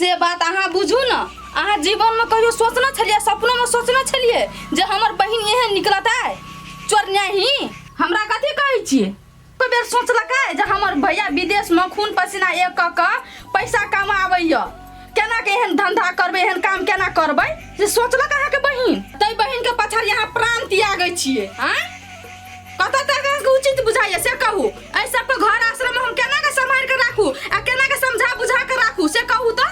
से बात अहाँ बुझू न। अहाँ जीवन में कहियो सोचना छलिए, सपनों में सोचना छलिए जे हमर बहिन एहन निकलता है चोरनिया ही। हमरा कथी कहै छिए, कोई बेर सोचलकै जे हमर भैया विदेश में खून पसीना एक क पैसा कमाबैया, केना के एहन धंधा करबै, एहन काम केना करबै जे सोचलक अहाँ के बहिन। तै बहिन के पछाड़ी यहाँ प्राण त्यागै छिए। हैं कत तक उचित बुझाइए से कहू। ऐ सब के घर आश्रम में हम केना के संभाल के राखू आ केना के समझा बुझा के राखू से कहू तो।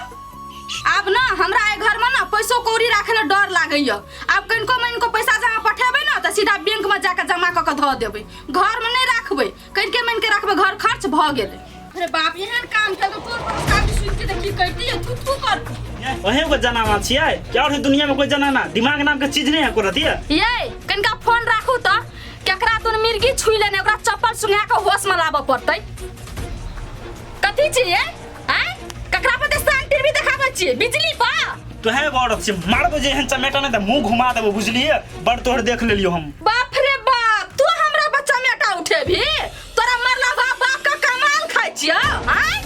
आब ना हमरा ए घर में ना पैसो कौड़ी राखे ला डर लागैया। आब कनको में इनको पैसा जहाँ पठेबै ना त सीधा बैंक में जाके जमा क के ध देबै, घर में नहीं रखबै। कनके मन के रखबै, घर खर्च भ गेलै। अरे बाप एहन काम त तोर काम सुन के देखी कहती है तू कर। ओहे को जनाना छियै क्या और दुनिया में कोई जनाना दिमाग नाम के चीज नहीं है को रहती है। ये कनका फोन राखू त केकरा तोन मिर्गी छुई लेने ओकरा चप्पल सुंघा के होश में लाबे पड़तै। कथी छियै हैं ककरा पे शांति टीवी देखाबै छियै बिजली पा। तो है औरत से मारबो जे हन चमेटा ने त मुंह घुमा देबो बुझलिए। बड़ तोहर देख लेलियो हम। बाप रे बाप तू हमरा बच्चा मेटा उठे भी तोरा मरला बाप का कमाल खाइ छियै हैं।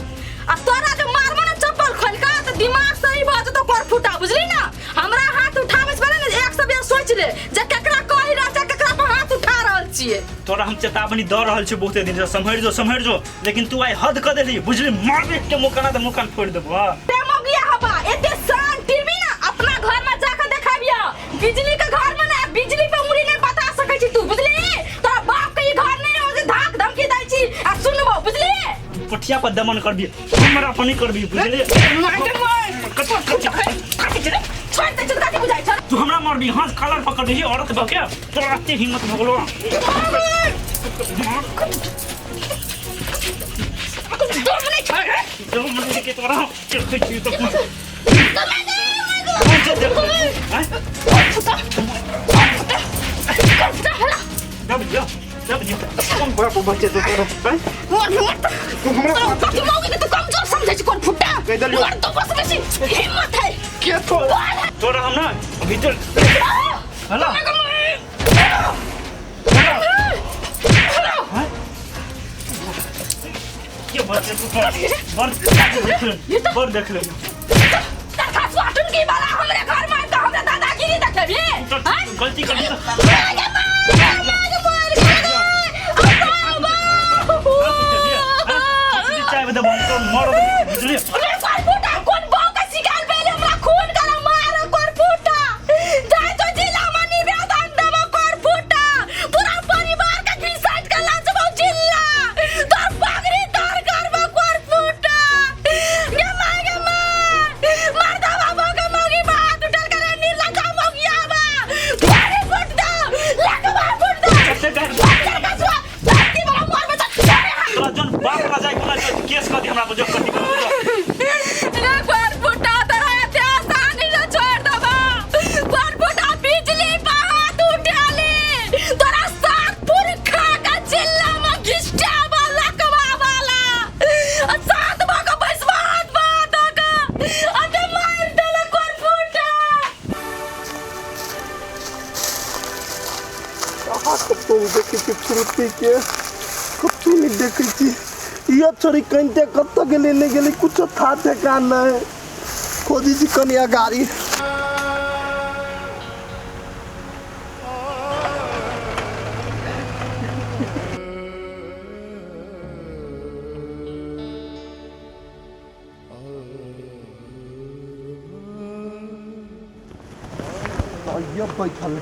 आ तोरा जे मारबो ना चप्पल खोल के त दिमाग सही भ जतो कोर फुटा बुझली ना। हमरा हाथ उठाबै से पहले ना 100 बेर सोच ले जे केकरा कहि रहा छै केकरा पे हाथ उठा रहल छियै। तोरा हम चेतावनी द रहल छी बहुते दिन से संभर जो लेकिन तू आई हद क देली बुझली। मारबे के मौका ना त मौका फोड़ देबो। प्रेमो गिया हबा एते शान टीवी ना अपना घर में जाके देखाबिया। बिजली के घर में ना बिजली पे मुड़ी नहीं बता सकै छी तू बुझली। तोरा बाप के ई घर नहीं हो जे धाक धमकी दै छी आ सुनबो बुझली। पठिया पर दमन करबी हमरा अपनी करबी बुझली। छोड़ दे चल काटी बुझाई छ तू हमरा मारबी हाथ कलर पकड़ दी औरत बके तोरा अत्ते हिम्मत भगलो। जो मुझे के तोरा के छी तो कम बड़ा बच्चे तो तू हमरा तू मौके तो कमजोर समझै छी कोन फुटा और तो बस बेसी हिम्मत है के तोरा हम ना भीतर हेलो ये बच्चे तो बर देख ले तथा स्वाटन की बाला हमरे घर में त हमरे दादागिरी देखबी गलती कर दी चाय बदे बंद मारो बुझली। अरे कोन फुटा कोन बाव का शिकार पहले हमरा खून करा मारो कोन फुटा जाय तो जिला मनी बेदान देबो कोन फुटा पूरा परिवार का घिसाट के लाचबो जिला तोर पगड़ी तार करबो कोन फुटा गे मार दा बाबू के मोगी बात उठल करे नीला का मोगिया बा थोड़ी फुटा लगवा फुटा कैसे कर बाकी बड़ा मार बचा तोरा जन बाप राजा कोना केस कर दी हमरा जो करती कर रे कोन फुटा तोरा एते आसानी से छोड़ दबा। कोन फुटा बिजली पे हाथ उठाली तोरा साथ पुरखा का चिल्ला में घिस्टा वाला कवा वाला साथ भाग बसवा हाथ बात का अते मार देला कोन फुटा। तो देखी कि फ्रूटी के कत्तू नहीं देखी थी ये छोरी कहीं कत्ता के लेने के लिए कुछ था ठेकान नहीं खोजी जी कनिया गाड़ी ये बैठल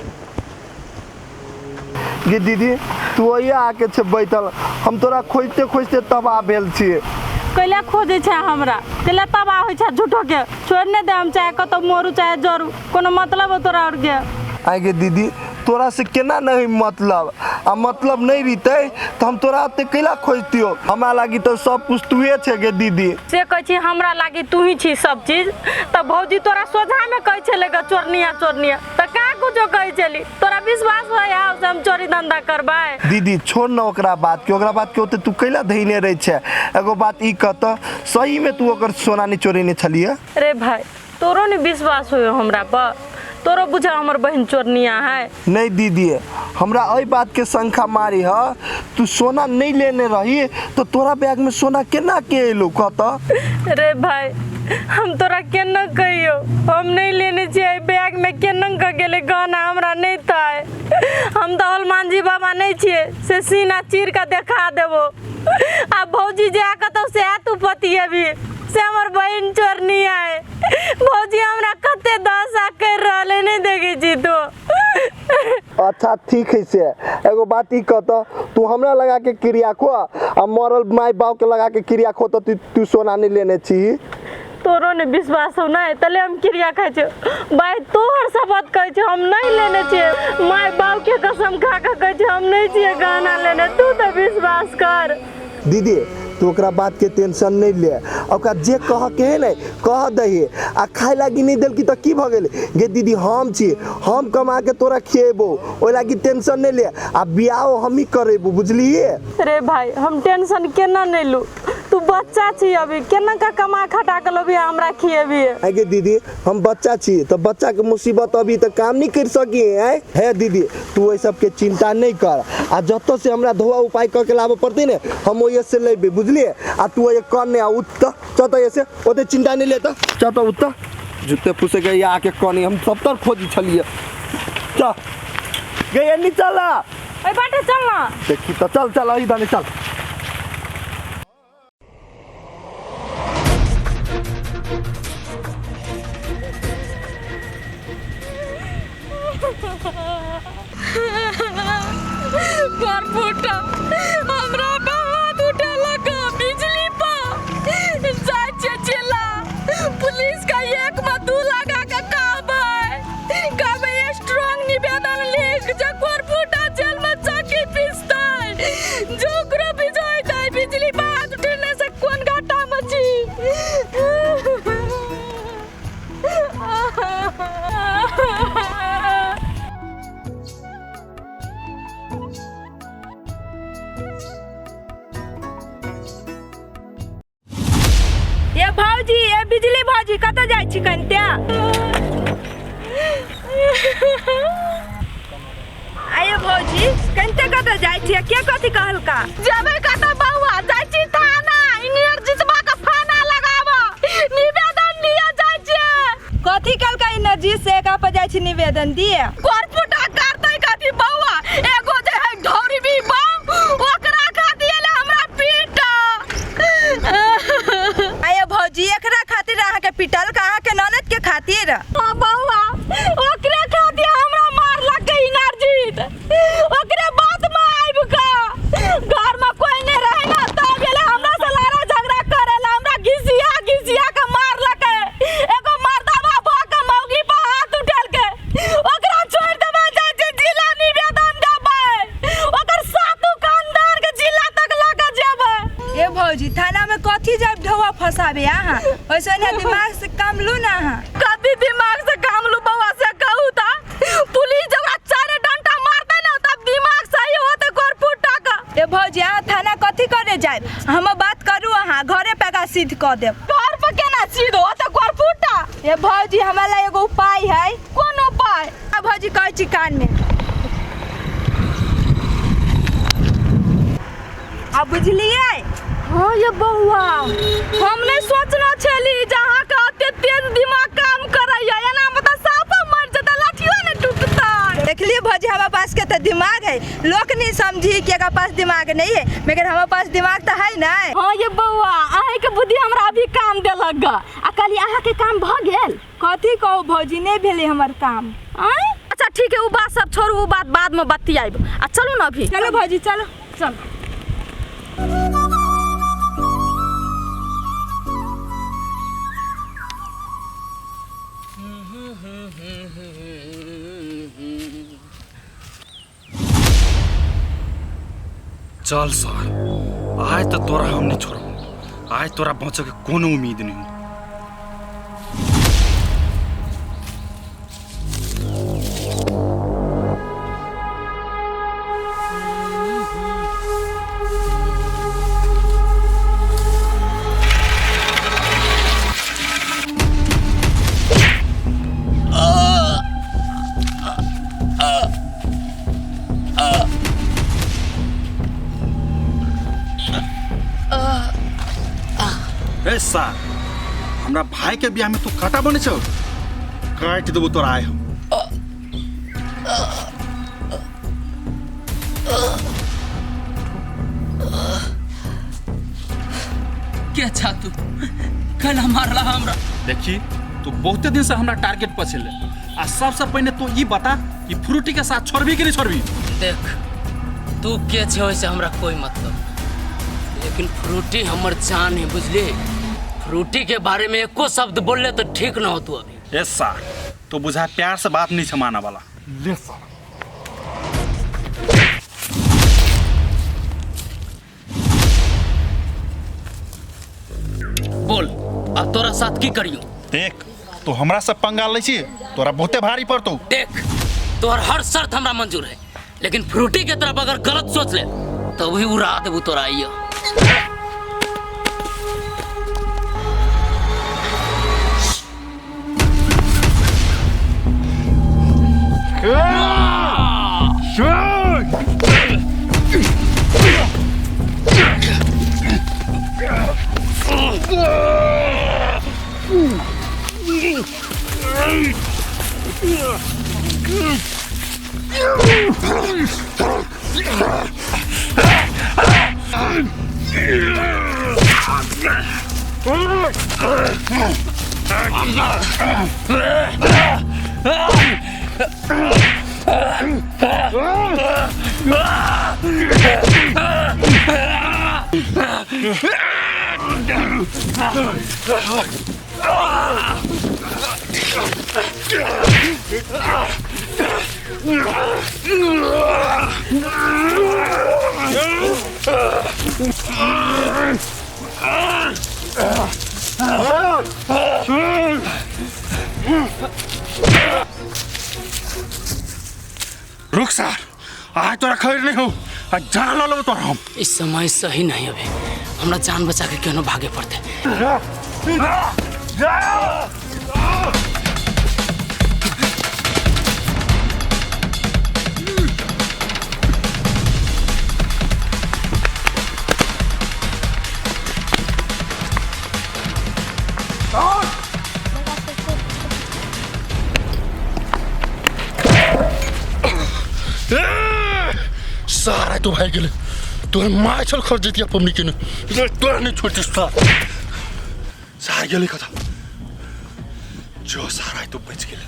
गे दीदी तू वही आके छे बैठल हम तोरा खोजते खोजते तबाह भेल छिए। कैला खोजे छे हमरा कैला तबाह होइ छे झूठो के छोड़ने दे हम चाहे कतो मोरू चाहे जोरू कोनो मतलब हो तोरा और के। आगे दीदी तोरा से केना नहीं मतलब आ मतलब नहीं रहते तो हम तोरा ते कैला खोजतियो हमरा लागी तो सब कुछ तुए छे गे दीदी। से कह छी हमरा लागी तू ही छी सब चीज त भौजी तोरा सोझा में कह छले ग चोरनिया त का कुछो कह छली तोरा विश्वास होय आ से हम चोरी धंधा करबै। दीदी छोड़ न ओकरा बात के होते तू कैला धइने रह छे। एगो बात ई कहत सही में तू ओकर सोना नहीं चोरी नहीं छलिए। अरे भाई तोरो नहीं विश्वास होय हमरा पर तोरो बुझा हमर बहन चोरनिया है। नहीं दीदी हमरा अई बात के शंका मारी है तू सोना नहीं लेने रही तो तोरा बैग में सोना केना के एलो कहत। अरे भाई हम तोरा केना हम नहीं लेने चाहिए बैग में केनंग का गेले गहना हमरा नहीं था हम तो हनुमान जी बाबा नहीं छिए से सीना चीर का देखा देबो आ भौजी जे आकतो से आ तू पतिए भी से हमर बहन चोरनी आए भौजी हमरा कते दशा कर रहले नहीं देखी छी तो अच्छा ठीक है से एगो बात ई कहता तू हमरा लगा के क्रिया खो आ मरल माई बाप के लगा के क्रिया खो तो तू सोना नहीं लेने छी तोरो ने विश्वास हो ना तले हम क्रिया खाइ छ भाई तोहर शपथ कहै छ हम नहीं लेने छिए माय बाप के कसम खा के कहै छ हम नहीं छिए गहना लेने तू तो विश्वास कर दीदी तू ओकरा बात के टेंशन नहीं ले ओकरा जे कह के है ना कह दही आ खाए लागी नहीं दिल की तो की भ गेल गे दीदी हम छी हम कमा के तोरा खिएबो ओइ लागी टेंशन नहीं ले आ बियाह हम ही करेबो बुझलिए रे भाई हम टेंशन केना नहीं लू तू बच्चा छी अभी केना का कमा खटा के लबी हमरा खिएबी आगे दीदी हम बच्चा छी तो बच्चा के मुसीबत अभी तक काम नहीं कर सकी है दीदी तू ओइ सब के चिंता नहीं कर आ जतो से हमरा धोआ उपाय करके लाबे पड़ते ने हम ओइ से लेबे बुझलिए आ तू ये करने आ उत चत ऐसे ओते चिंता नहीं लेता चत उत जूते फुसे गए आके कनी हम सब तर खोजी छलिए च गए नहीं चला ओइ बाटे चल ना देखी तो चल चल इधर चल घर फूटा हमरा बहुत उठा लगा बिजली पर जाय चला पुलिस का एक में 2 लगा के कहबै स्ट्रांग निवेदन लिख जे घर फूटा जेल में चाकी पिसतै जो ओकरा बिजोय दे बिजली बात उठने से कोन घाटा मची ये भौजी ये बिजली भौजी कत जाय छी कनत्या आये भौजी कनते कत जाय छी के कथि कहलका जेबै कत बौआ जाय छी थाना इनर्जिसबा का फाना लगाबो निवेदन दिया जाय छी कथि कहलका इनर्जी से का पर जाय छी निवेदन दिए कोरपुटा करतै कथि बौआ एगो जे है ढौरी भी बम ओकरा खा दिएले हमरा पीट आये भौजी एकरा खातिर अहाँ के पिटल कहाँ के ननद के खातिर हां बौआ ओकरे खातिर हमरा मार लगे इनर्जी ओकरे बात में आइब का घर में कोई नहीं रहे ना तब गेले हमरा से लड़ा झगड़ा करेला हमरा घिसिया के मार लगे एगो मर्दावा भा के मौगी पर हाथ उठेल के ओकरा छोड़ देबे जाय छै जिला निवेदन देबै ओकर सातु खानदान के जिला तक लगा जेबै ए भौजी थाना में कथि जब ढवा फसाबे अहाँ ओइसे ने दिमाग से काम लू ना अहाँ कथि दिमाग से काम लू बौआ से कहू ता पुलिस जब चारे डंटा मारते ना तब दिमाग सही होते घर फूटा का ए भौजी अहाँ थाना कथि करे जाय हम बात करू अहाँ घरे पे का सिद्ध क देब घर पे केना सिद्ध होते घर फूटा ए भौजी हमरा एगो उपाय है कोन उपाय आ भौजी कहै छी कान में आ बुझलिए हाँ ये बउआ हम नहीं सोचना छली जहाँ का अते तेज दिमाग काम करैया एना बता साफ मर जता लाठियो ने टूटता देखलिए भौजी हमारे पास के तो दिमाग है लोग नहीं समझी कि एकरा पास दिमाग नहीं है मगर हमारे पास दिमाग तो है ना हाँ ये बउआ आही के बुद्धि हमरा अभी काम देलक ग आ कली आहा के काम भ गेल कथि कहू भौजी नहीं भेले हमर काम आय अच्छा ठीक है वो बात सब छोड़ू वो बात बाद में बतियाइब आ चलू ना अभी चलो भौजी चलो चल चल सर आज तो तोरा हम नहीं छोड़ो आज तोरा बचे के कोनो उम्मीद नहीं ए सर हमरा भाई के बियाह में तू काटा बने छो काट देबो तोरा आय हम। क्या छा तू कल मारला हमरा। देखी तू बहुते दिन से हमरा टारगेट पर छले आ सबसे पहले तू ई बता कि फ्रूटी के साथ छोड़बी कि नहीं छोड़बी। देख तू के छे वैसे हमरा कोई मतलब, लेकिन फ्रूटी हमर जान है बुझली। फ्रूटी के बारे में एको शब्द बोलले तो ठीक ना हो तू अभी। ऐसा तो बुझा प्यार से बात नहीं छमाना वाला। ले साला बोल अब तोरा साथ की करियो। देख तो हमरा से पंगा ले छी तोरा बहुते भारी पड़तो। देख तोहर हर शर्त हमरा मंजूर है, लेकिन फ्रूटी के तरफ अगर गलत सोच ले तो वही उड़ा देबू तोरा आइयो। रुक सर आज तोरा खैर नहीं हो जान लो तोरा हम। इस समय सही नहीं अभी, हमरा जान बचा के क्यों भागे पड़ते। सारा तो भाई गेले तो माय चल खर्च देती पम्मी के तो नहीं छोटी सार गेले कथा जो सारा तो बच गेले।